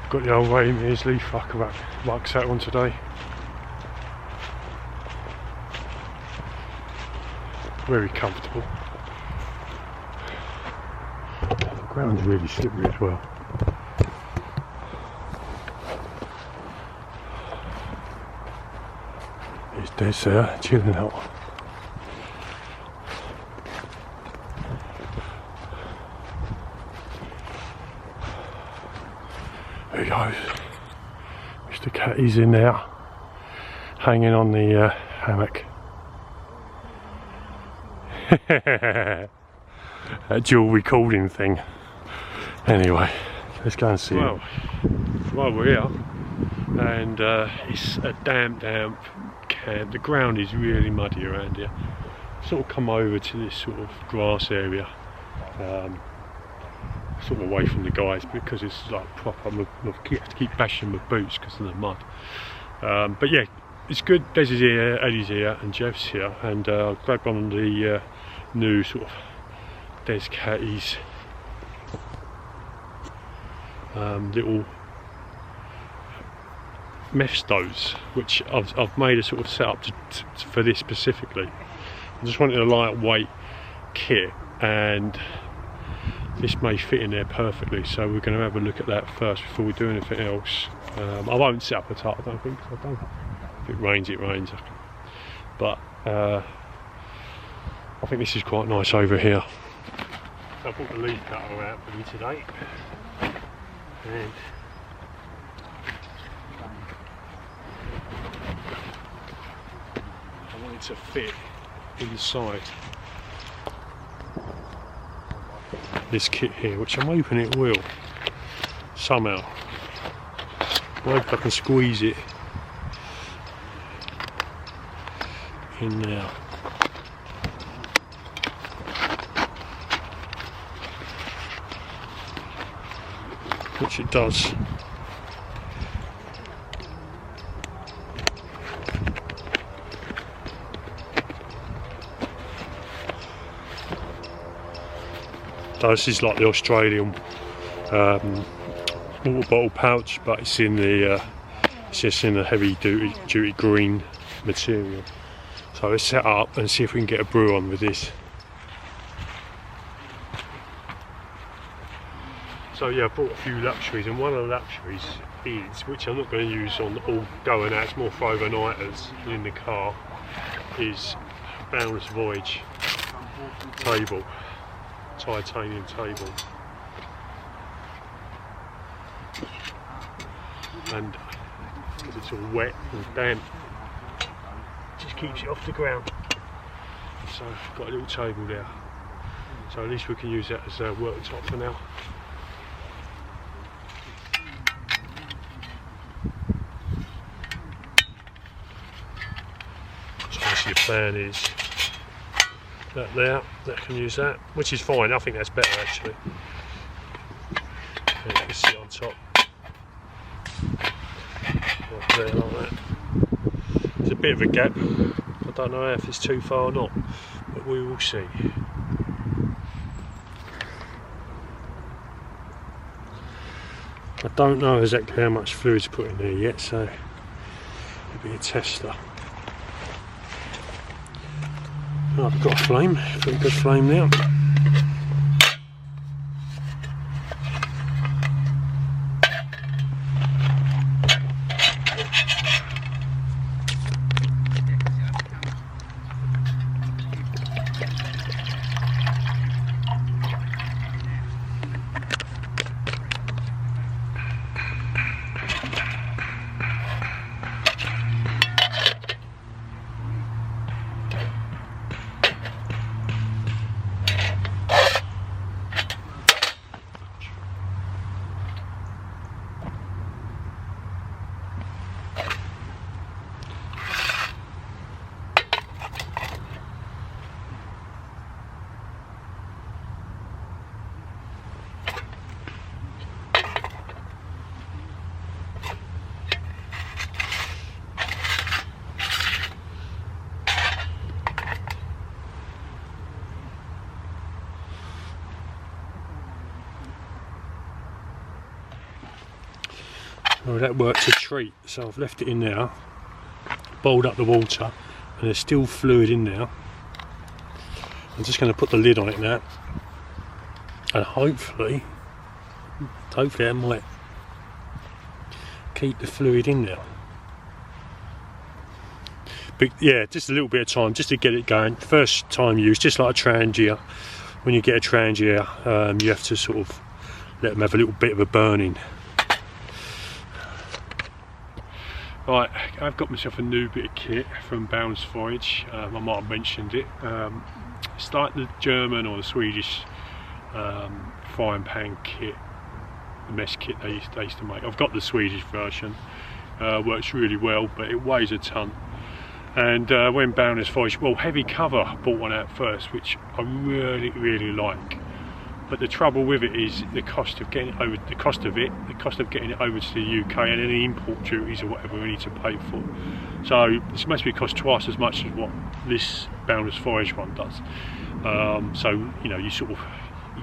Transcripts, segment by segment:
Got the old Ray Measley rucksack on today. Very comfortable. The ground's really slippery as well. There's Des there, chilling out. There he goes. Mr. Catty's in there, hanging on the hammock. That dual recording thing. Anyway, let's go and see. Well, we're here, and it's a damp camp. The ground is really muddy around here. Sort of come over to this sort of grass area, sort of away from the guys because it's like proper. I have to keep bashing my boots because of the mud. But yeah, it's good. Des is here, Eddie's here, and Jeff's here, and I grabbed one of the new sort of Des Catty's little Meth stoves, which I've made a sort of setup for this specifically. I just wanted a lightweight kit, and this may fit in there perfectly, so we're going to have a look at that first before we do anything else. I won't set up a tarp, I don't think, because I don't. If it rains, it rains. But I think this is quite nice over here. So I brought the leaf cutter out for me today, and I want it to fit inside this kit here, which I'm hoping it will somehow. I hope I can squeeze it in there. Which it does. This is like the Australian water bottle pouch, but it's in the it's just in a heavy duty green material. So let's set up and see if we can get a brew on with this. So yeah, I brought a few luxuries, and one of the luxuries is, which I'm not going to use on all going out, it's more for overnighters in the car, is Boundless Voyage table, titanium table. And because it's all wet and damp, it just keeps it off the ground. So I've got a little table there, so at least we can use that as a worktop for now. So obviously the plan is that there, that can use that, which is fine. I think that's better actually. And you can sit on top. Right there, like that. There's a bit of a gap. I don't know if it's too far or not, but we will see. I don't know exactly how much fluid to put in there yet, so it'll be a tester. Oh, I've got a flame, pretty good flame now. Well, that works a treat. So I've left it in there, boiled up the water, and there's still fluid in there. I'm just going to put the lid on it now, and hopefully I might keep the fluid in there. But yeah, just a little bit of time just to get it going. First time use, just like a Trangia. When you get a Trangia, you have to sort of let them have a little bit of a burning. Right, I've got myself a new bit of kit from Boundless Voyage. I might have mentioned it. It's like the German or the Swedish frying pan kit, the mess kit they used to make. I've got the Swedish version. Works really well, but it weighs a ton. And when Boundless Voyage, well, Heavy Cover bought one out first, which I really like. But the trouble with it is the cost of getting it over, the cost of getting it over to the UK, and any import duties or whatever we need to pay for. So this must be cost twice as much as what this Boundless Voyage one does. So you know, you sort of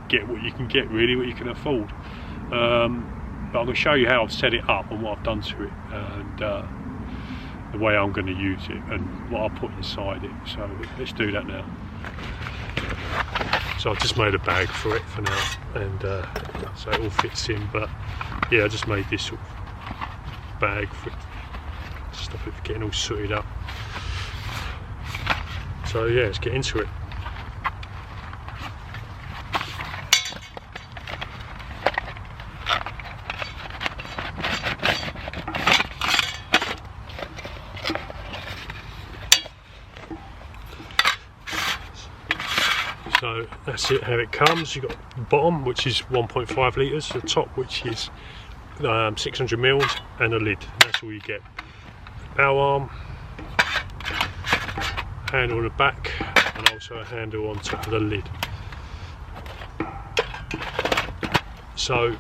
get what you can get, really, what you can afford. But I'm going to show you how I've set it up and what I've done to it, and the way I'm going to use it and what I'll put inside it. So let's do that now. So I've just made a bag for it for now, and so it all fits in. But yeah, I just made this sort of bag for it to stop it from getting all sooted up. So yeah, let's get into it. So that's it, how it comes. You've got the bottom, which is 1.5 litres, the top, which is 600 mils, and a lid. That's all you get. Bow arm, handle on the back, and also a handle on top of the lid. So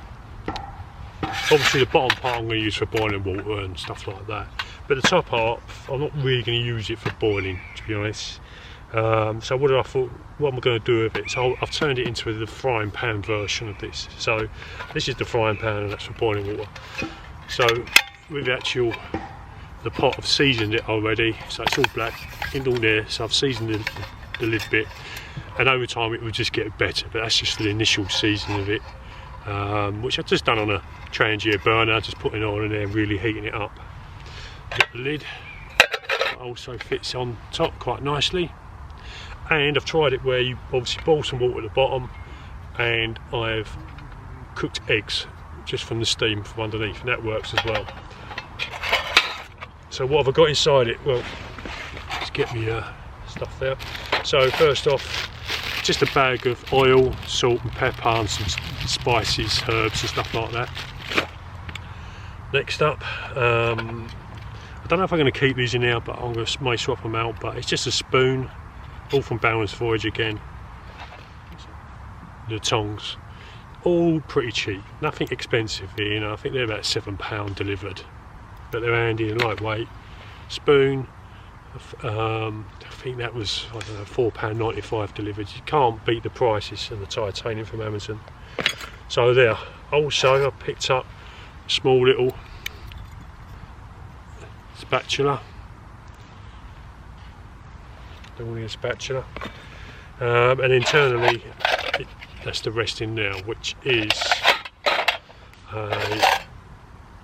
obviously the bottom part I'm going to use for boiling water and stuff like that, but the top part I'm not really going to use it for boiling, to be honest. So what am I going to do with it? So I've turned it into the frying pan version of this. So this is the frying pan, and that's for boiling water. So with the pot, I've seasoned it already, so it's all black in all there. So I've seasoned the lid bit, and over time it will just get better, but that's just the initial seasoning of it, which I've just done on a Trangia burner, just putting it on and then really heating it up. Got the lid, that also fits on top quite nicely. And I've tried it where you obviously boil some water at the bottom, and I've cooked eggs just from the steam from underneath, and that works as well. So what have I got inside it? Well, let's get me stuff there. So first off, just a bag of oil, salt and pepper, and some spices, herbs and stuff like that. Next up, I don't know if I'm going to keep these in here, but I'm going to may swap them out. But it's just a spoon, all from Boundless Voyage again. The tongs, all pretty cheap, nothing expensive here. You know, I think they're about £7 delivered, but they're handy and lightweight. Spoon, I think that was, I don't know, £4.95 delivered. You can't beat the prices and the titanium from Amazon. So there. Also, I picked up a small little spatula. A spatula, and internally that's the rest in there, which is a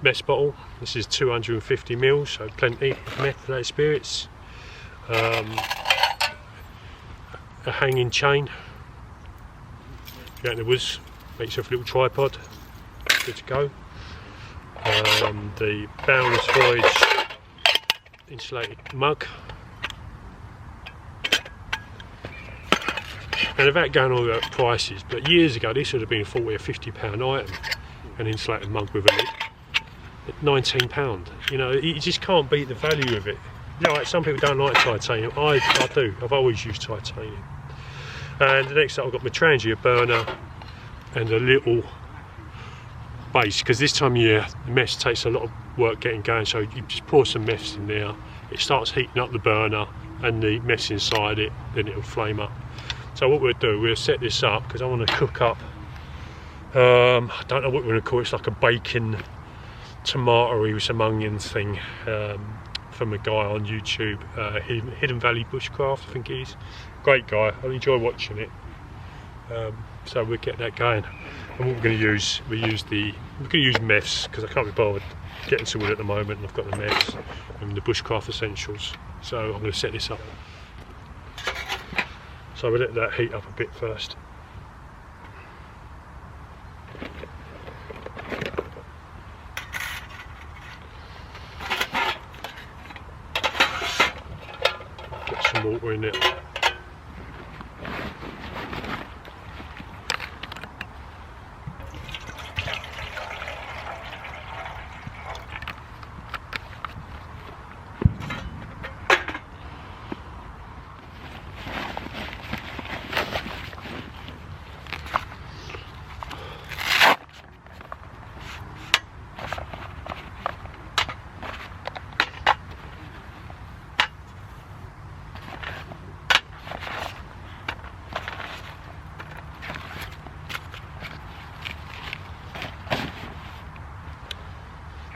Meths bottle. This is 250 mils, so plenty of Meth spirits. A hanging chain. Go out in the woods, make yourself a little tripod, good to go. The Boundless Voyage insulated mug. And without going all about prices, but years ago this would have been a £40 or £50 item, an insulated mug with a lid. At £19, you know, you just can't beat the value of it. You know, like some people don't like titanium. I do. I've always used titanium. And the next up, I've got my Trangia burner and a little base, because this time of year the Meths takes a lot of work getting going. So you just pour some Meths in there. It starts heating up the burner and the Meths inside it, then it'll flame up. So what we'll do, we'll set this up because I want to cook up, I don't know what we're going to call it, it's like a bacon tomatoey with some onions thing from a guy on YouTube, Hidden Valley Bushcraft, I think he is. Great guy, I enjoy watching it. So we'll get that going. And what we're going to use, we're going to use Meths, because I can't be bothered getting to it at the moment, and I've got the Meths and the Bushcraft essentials. So I'm going to set this up. So we'll let that heat up a bit first. Get some water in it.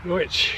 Right.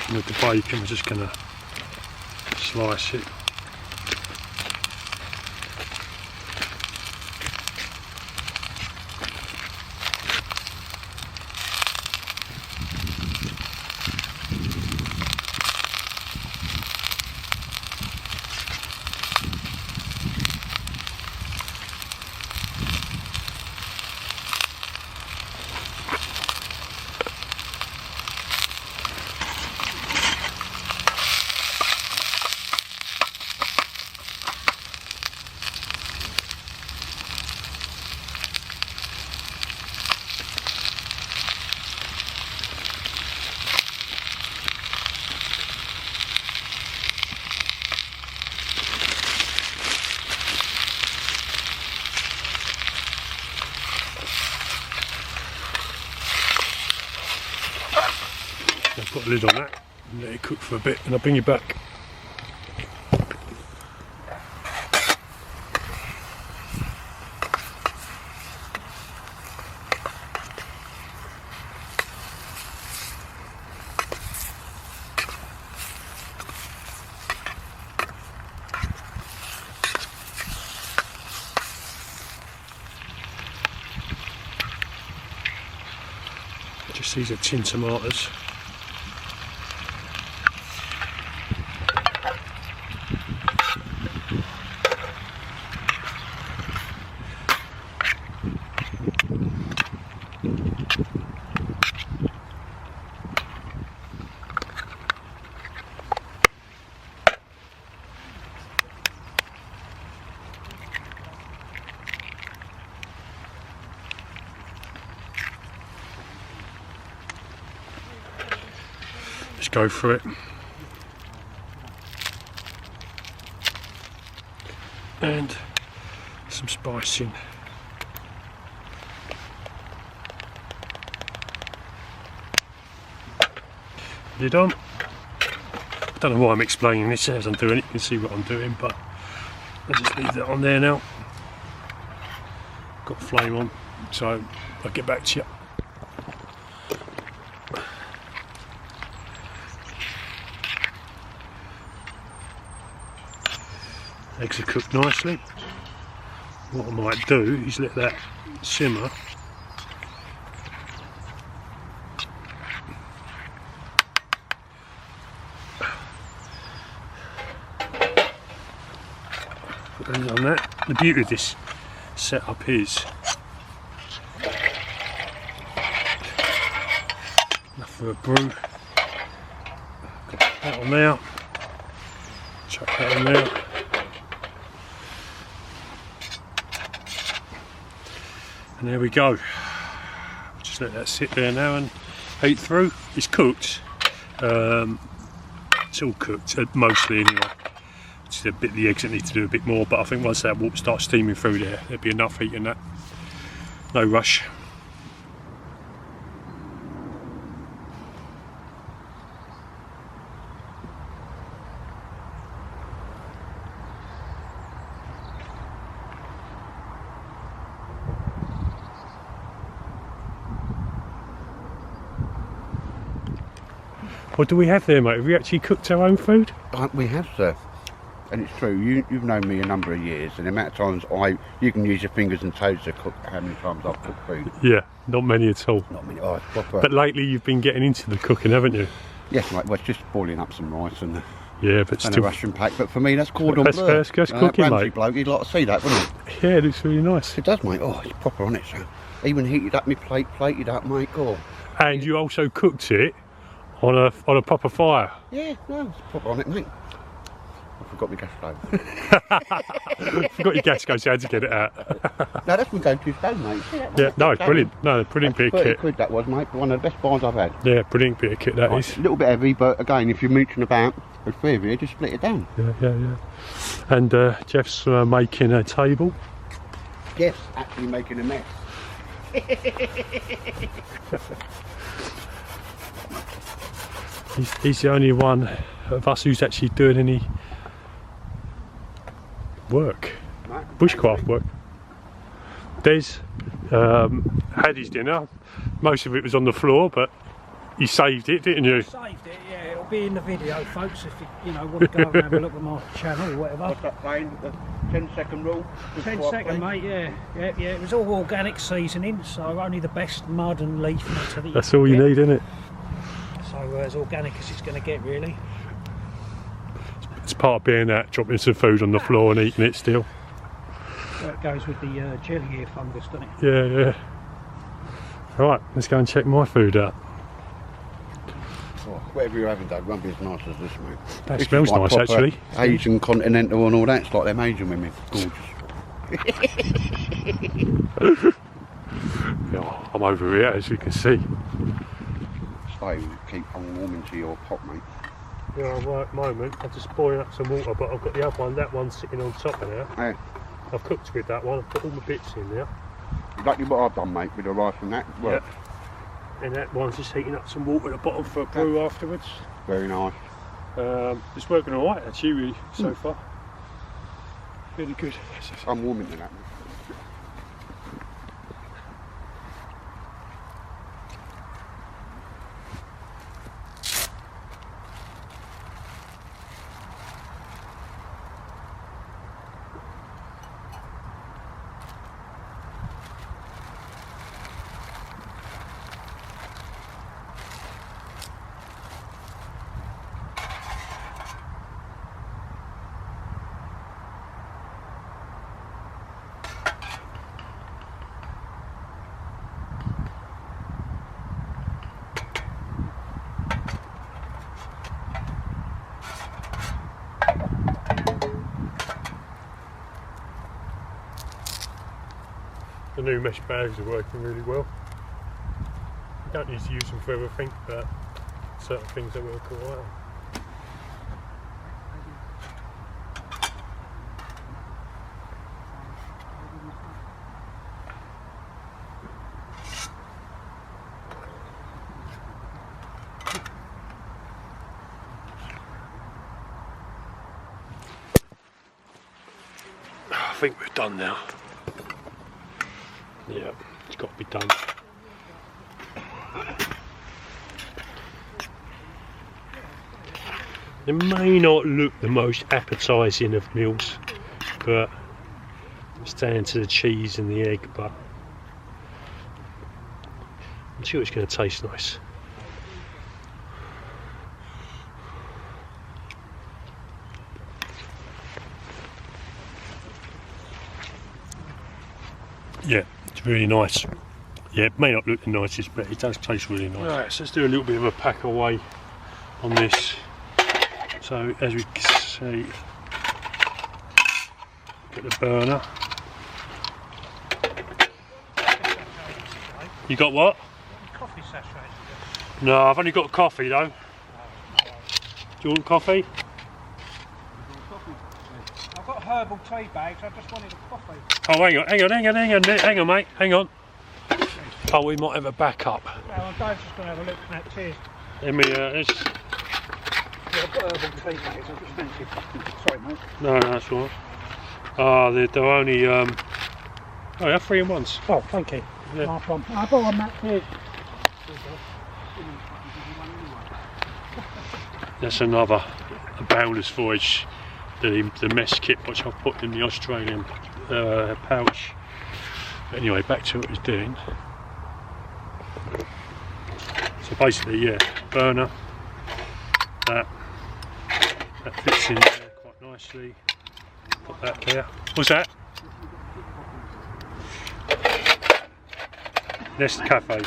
With the bacon, we're just going to slice it. Put a lid on that and let it cook for a bit, and I'll bring you back. Just these are tin tomatoes. Just go for it. And some spicing. Lid on. I don't know why I'm explaining this as I'm doing it. You can see what I'm doing, but I'll just leave that on there now. Got flame on, so I'll get back to you. eggs are cooked nicely. What I might do is let that simmer. And on that, the beauty of this setup is enough for a brew. Got that on there. Chuck that on there. And there we go. Just let that sit there now and heat through. It's cooked. It's all cooked, mostly anyway. Just a bit of the eggs that need to do a bit more, but I think once that water starts steaming through there, there'll be enough heat in that. No rush. What do we have there, mate? Have we actually cooked our own food? We have, sir. And it's true, you've known me a number of years, and the amount of times you can use your fingers and toes to cook how many times I've cooked food. Yeah, not many at all. Not many. Oh, proper. But lately you've been getting into the cooking, haven't you? Yes, mate. Well, it's just boiling up some rice and yeah, but and still a Russian pack. But for me, that's cordon bleu. That's cooking, mate. Bloke, you'd like to see that, wouldn't it? Yeah, it looks really nice. It does, mate. Oh, it's proper on it, so. Even heated up my plate, plated up, mate. Oh. And you also cooked it on a proper fire. Yeah, no, it's proper on it, mate. I forgot my gas stove. Forgot your gas goes, you had to get it out. No, that's my go-to stove, mate. Yeah, no, it's brilliant. No, brilliant bit of kit. £30 that was, mate. One of the best buys I've had. Yeah, brilliant bit of kit that is. A little bit heavy, but again, if you're mooching about, the three of you, just split it down. Yeah. And Jeff's making a table. Yes, actually making a mess. He's the only one of us who's actually doing any work, bushcraft work. Des had his dinner. Most of it was on the floor, but you saved it, didn't you? Saved it, yeah. It'll be in the video, folks. If you want to go and have a look at my channel or whatever. What's that playing? The 10-second rule? 10-second, mate. Yeah. It was all organic seasoning, so only the best mud and leaf matter that That's all you need, isn't it? So as organic as it's going to get, really. It's part of being that, dropping some food on the floor and eating it still. Well, it goes with the jelly ear fungus, doesn't it? Yeah. Right, let's go and check my food out. Oh, whatever you're having, Dad, won't be as nice as this, mate. That this smells nice, actually. Asian, continental and all that. It's like them Asian women. Gorgeous. Yeah, I'm over here, as you can see. Stay, keep on warming to your pot, mate. Yeah, right at the moment, I'm just boiling up some water, but I've got the other one, that one's sitting on top of there. Yeah. I've cooked with that one, I've put all the bits in there. Exactly what I've done, mate, with the rice and that. Well, yeah. And that one's just heating up some water at the bottom for a brew afterwards. Very nice. It's working alright actually, really, so far. Really good. I'm warming to that, mate. The new mesh bags are working really well. You don't need to use them for everything, but certain things they work alright. I think we're done now. Yeah, it's got to be done. It may not look the most appetising of meals, but it's down to the cheese and the egg, but I'm sure it's going to taste nice. Yeah, it's really nice. Yeah, it may not look the nicest, but it does taste really nice. Right, so let's do a little bit of a pack away on this. So as we can see, get the burner. You got what? Coffee sachet. No, I've only got coffee though. Do you want coffee? I've got herbal tea bags, I just wanted a coffee. Oh, hang on, mate, hang on. Oh, we might have a backup. Well, Dave's just going to have a look at that. Cheers. Let me, let's... Yeah, I've got herbal tea bags, I just fancy. Sorry, mate. No, that's all right. Oh, they're only, oh, they're 3-in-1s. Oh, thank you. Yeah. No problem. I've got one, Matt, here. That's another Boundless Voyage, the Meths kit, which I've put in the Australian pouch. But anyway, back to what it's doing. So basically, yeah, burner, that fits in there quite nicely. Put that there. What's that? Nest Cafe.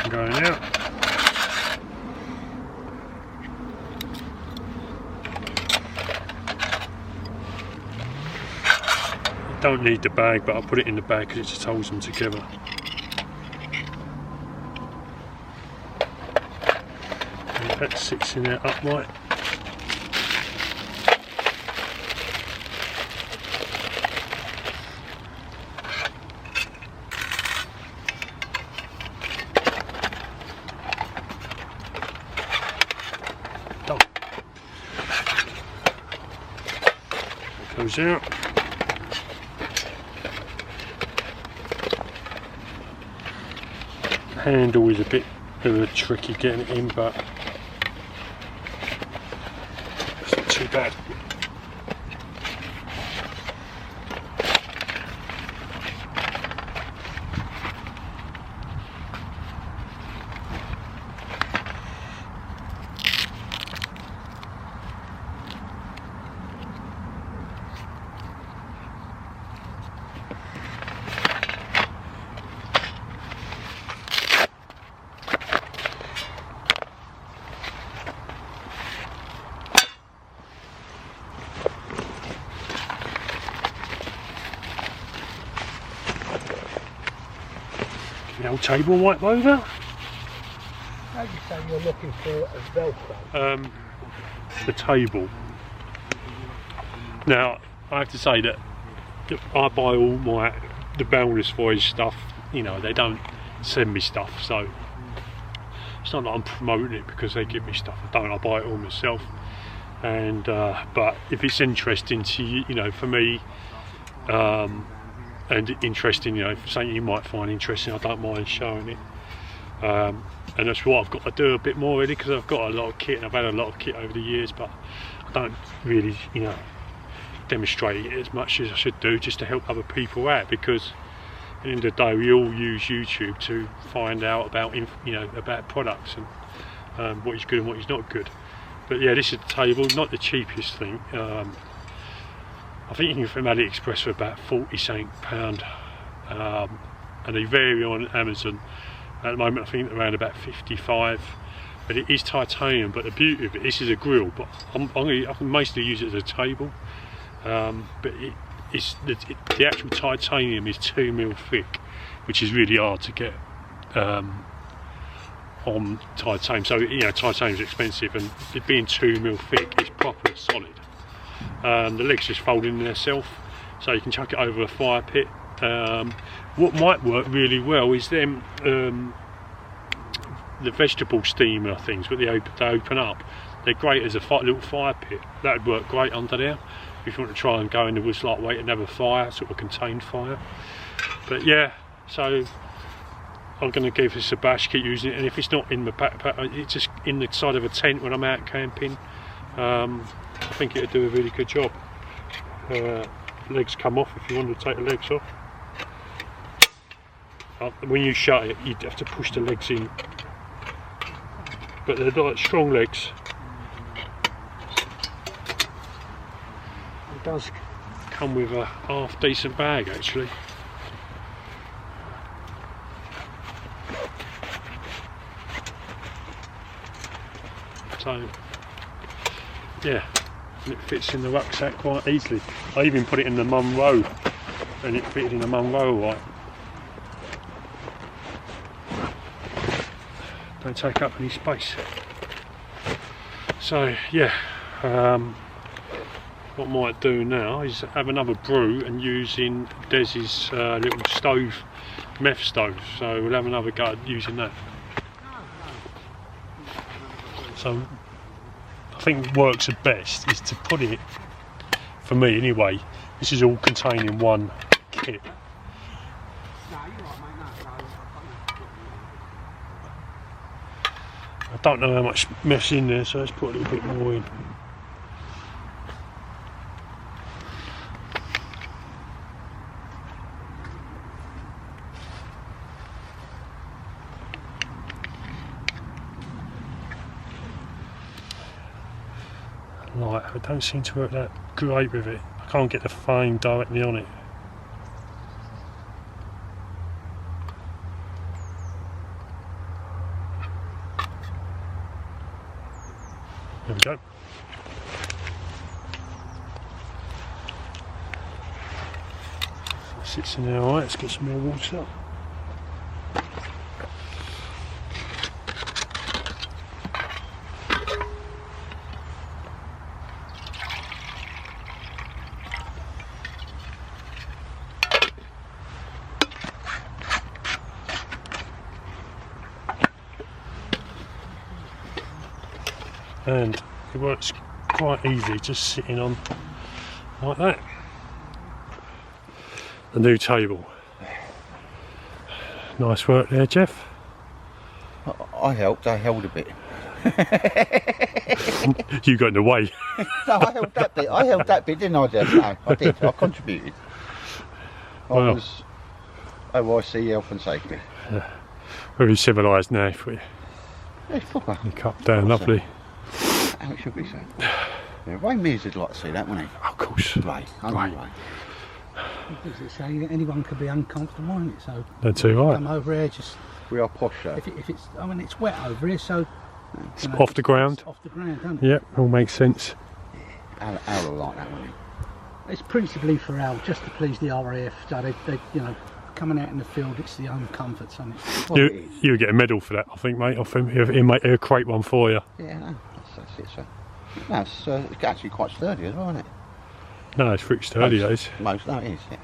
Going out. Don't need the bag, but I'll put it in the bag because it just holds them together. And that sits in there upright. Done. Goes out. Handle is a bit of a tricky getting it in, but it's not too bad. The old table wipe over. How do you say you're looking for a Velcro? The table. Now I have to say that I buy all the Boundless Voyage stuff. You know, they don't send me stuff, so it's not that I'm promoting it because they give me stuff. I buy it all myself. And but if it's interesting to you, you know, for me, and interesting, you know, something you might find interesting, I don't mind showing it. And that's what I've got to do a bit more really, because I've got a lot of kit and I've had a lot of kit over the years, but I don't really, you know, demonstrate it as much as I should do, just to help other people out, because at the end of the day we all use YouTube to find out about, you know, about products and what is good and what is not good. But yeah, this is the table, not the cheapest thing. I think you can get from AliExpress for about £40 and they vary on Amazon. At the moment I think around about 55, but it is titanium. But the beauty of it, this is a grill, but I can mostly use it as a table. But the actual titanium is 2mm thick, which is really hard to get on titanium. So you know, titanium is expensive, and it being 2mm thick, it's proper solid. The legs just fold in themselves, so you can chuck it over a fire pit. What might work really well is them the vegetable steamer things, but they open up. They're great as a little fire pit. That would work great under there if you want to try and go in the woods lightweight and have a fire, sort of contained fire. But yeah, so I'm going to give this a bash, keep using it, and if it's not in the backpack, it's just in the side of a tent when I'm out camping. I think it'll do a really good job. Legs come off if you want to take the legs off. When you shut it, you'd have to push the legs in, but they're like strong legs. It does come with a half decent bag actually. So yeah, and it fits in the rucksack quite easily. I even put it in the Munro and it fitted in the Munro right. Don't take up any space. So yeah, what I might do now is have another brew and using Des's little stove, Meth stove. So we'll have another go at using that. So I think what works the best is to put it, for me anyway, this is all contained in one kit. I don't know how much meth's in there, so let's put a little bit more in. Light, I don't seem to work that great with it. I can't get the flame directly on it. There we go. That sits in there alright, let's get some more water. And it works quite easy just sitting on like that. The new table. Nice work there, Jeff. I helped, I held a bit. You got in the way. No, I held that bit. I held that bit, didn't I, Jeff? No, I did. I contributed. I was OIC Health and Safety. Yeah. Very civilised now for you. Yeah, proper. You cut down lovely. How it should be, so. Yeah, Ray Mears would like to see that, wouldn't he? Of course. Ray. Right. Does it say anyone could be uncomfortable on it? So That's too right. come over here, just We are posh, though. if it's, I mean, it's wet over here, so It's off the ground. It's off the ground, doesn't it? Yep, all makes sense. Al will like that, wouldn't he? It's principally for Al, just to please the RAF. So they you know, coming out in the field, it's the own comforts, isn't it? Well, it is. You get a medal for that, I think, mate. Off him, he'll create one for you. Yeah, no, that's it, so. No, it's actually quite sturdy as well, isn't it? No, it's pretty sturdy, that is. Most, no, it is. Yeah.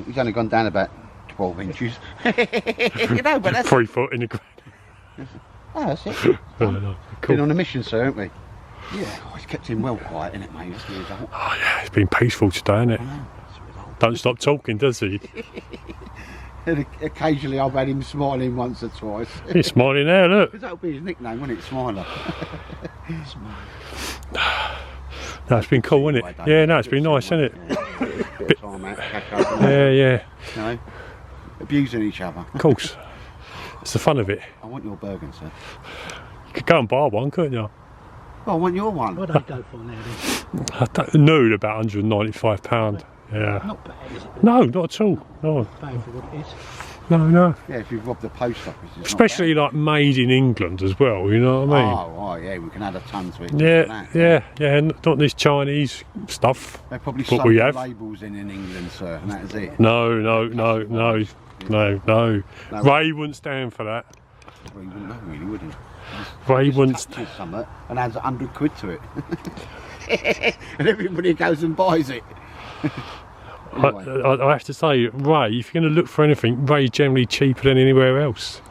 He's only gone down about 12 inches. You know, but that's 3 foot in the ground. Oh, that's it. Cool. Been on a mission, sir, haven't we? Yeah. Oh, it's kept him well quiet, innit, mate? That's the result. Oh yeah, it's been peaceful today, hasn't it? I know, that's the result. Don't stop talking, does he? And occasionally I've had him smiling once or twice. He's smiling now, look. Because that'll be his nickname, wouldn't it? Smiler. No, it's been cool, hasn't it? Yeah, no, it's been nice, hasn't it? Bit of time out, catch up, Yeah. you know, abusing each other. Of course. It's the fun of it. I want your Bergen, sir. You could go and buy one, couldn't you? Oh, I want your one. What do they go for now then? Nude about £195. Yeah. Not bad, is it? No, not at all. No. Bad for what it is. No. Yeah, if you've robbed the post office, it's Especially like made in England as well, you know what I mean? Oh, right, yeah, we can add a ton to it. Yeah, not this Chinese stuff. They probably What sew we the have. labels in England, sir, and that is it. No. Ray wouldn't stand for that. Well, you wouldn't know, really, would you? Ray wouldn't. Touches something and adds £100 to it. And everybody goes and buys it. Anyway. I have to say, Ray, if you're going to look for anything, Ray's generally cheaper than anywhere else.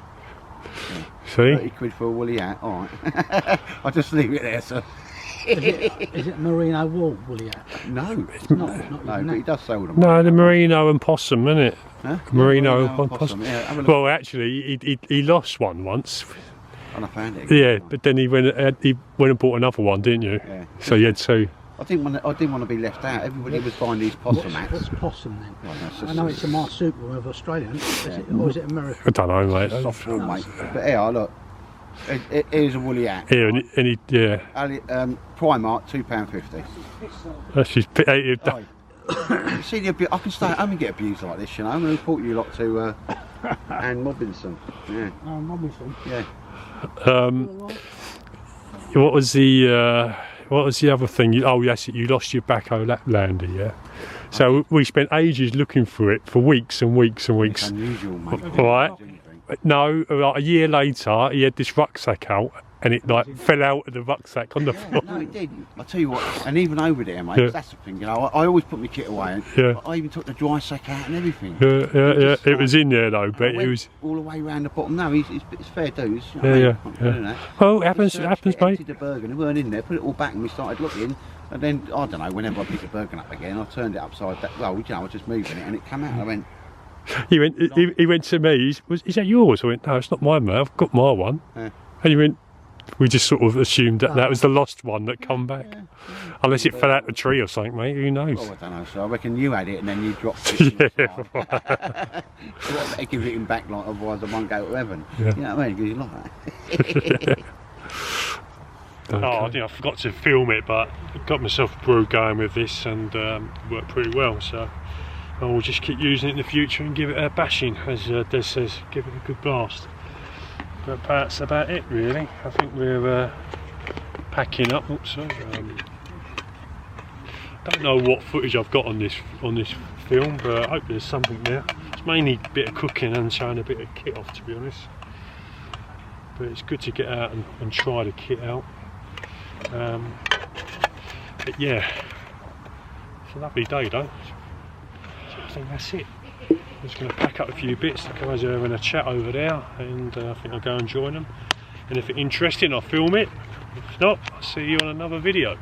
Yeah. See? £30 for a woolly hat, alright. I'll just leave it there, sir. Is it merino wool woolly hat? No, It's not no, even but he that. does sell them. No, the merino and possum, isn't it? Huh? Merino Yeah, and possum. Yeah, have a look. Well, actually, he lost one once. And I found it. Yeah, but then he went and bought another one, didn't you? Yeah. So you had two. I didn't want to be left out. Everybody was buying these possum hats. What's possum then? Well, that's I just- know it's a marsupial of Australia, isn't it? Or is it American? I don't know, mate. Soft wool, mate. But here, look. Here's a woolly hat. Here, and he yeah. Primark, £2.50. That's just. You see the abuse? I can stay at home and get abused like this, you know. I'm going to report you lot to Anne Robinson. Yeah. Oh, Robinson. Yeah. What was the other thing? Oh yes, you lost your backhoe Laplander, yeah. So we spent ages looking for it for weeks and weeks and It's weeks. unusual, mate. Right. No, like a year later, he had this rucksack out, and it like fell out of the rucksack on the floor. No, it did. I tell you what, and even over there, mate, Yeah. that's the thing. You know, I always put my kit away. And Yeah. I even took the dry sack out and everything. Yeah. It was in there though, but I it went was. all the way around the bottom. No, it's fair dues. You know Yeah, what I mean? yeah, I'm yeah. doing that. Well, it happens, Just searched it, mate. emptied the Bergen, it weren't in there. Put it all back, and we started looking. And then I don't know. Whenever I picked the Bergen up again, I turned it upside down. Well, you know, I was just moving it, and it came out. And I went. He went to me. Is that yours? I went, no, it's not mine, mate. I've got my one. Yeah. And he went. We just sort of assumed that was the lost one that come back, unless it fell out the tree or something, mate. Who knows? Oh, I don't know. So I reckon you had it, and then you dropped it. Yeah, So I better give it him back, like otherwise I won't go to heaven. Yeah. You know what I mean? Because you like that. Oh, I think I forgot to film it, but I got myself a brew going with this, and it worked pretty well. So I will just keep using it in the future and give it a bashing, as Des says, give it a good blast. But that's about it, really. I think we're packing up. Oops, sorry. Don't know what footage I've got on this film, but I hope there's something there. It's mainly a bit of cooking and showing a bit of kit off, to be honest. But it's good to get out and try the kit out. But yeah, it's a lovely day though. So I think that's it. I'm just going to pack up a few bits. The guys are having a chat over there, and I think I'll go and join them. And if it's interesting, I'll film it. If not, I'll see you on another video.